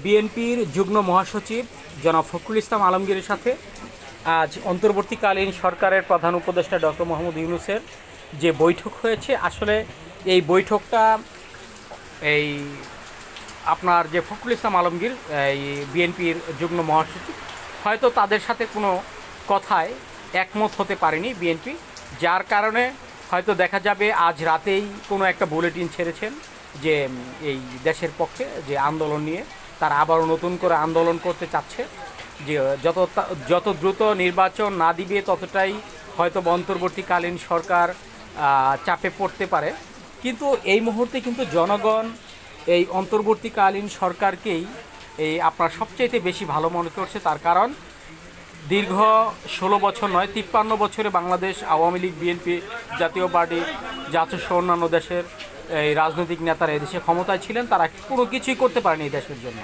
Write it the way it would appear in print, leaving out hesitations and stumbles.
বিএনপির যুগ্ম মহাসচিব জনাব ফখরুল ইসলাম আলমগীরের সাথে আজ অন্তর্বর্তীকালীন সরকারের প্রধান উপদেষ্টা ডক্টর মোহাম্মদ ইউনূসের যে বৈঠক হয়েছে, আসলে এই বৈঠকটা এই আপনার যে ফখরুল ইসলাম আলমগীর এই বিএনপির যুগ্ম মহাসচিব হয়তো তাদের সাথে কোনো কথায় একমত হতে পারেনি বিএনপি, যার কারণে হয়তো দেখা যাবে আজ রাতেই কোনো একটা বুলেটিন ছেড়েছেন যে এই দেশের পক্ষে যে আন্দোলন নিয়ে তারা আবারও নতুন করে আন্দোলন করতে চাচ্ছে, যে যত দ্রুত নির্বাচন না দিবে ততটাই হয়তো অন্তর্বর্তীকালীন সরকার চাপে পড়তে পারে। কিন্তু এই মুহূর্তে কিন্তু জনগণ এই অন্তর্বর্তীকালীন সরকারকেই এই আপনার সবচাইতে বেশি ভালো মনে করছে। তার কারণ দীর্ঘ 16 বছর নয় 53 বছরে বাংলাদেশ আওয়ামী লীগ, বিএনপি, জাতীয় পার্টি, জাতীয় অন্যান্য দেশের এই রাজনৈতিক নেতারা এদেশে ক্ষমতায় ছিলেন, তারা কোনো কিছুই করতে পারেনি এই দেশের জন্য।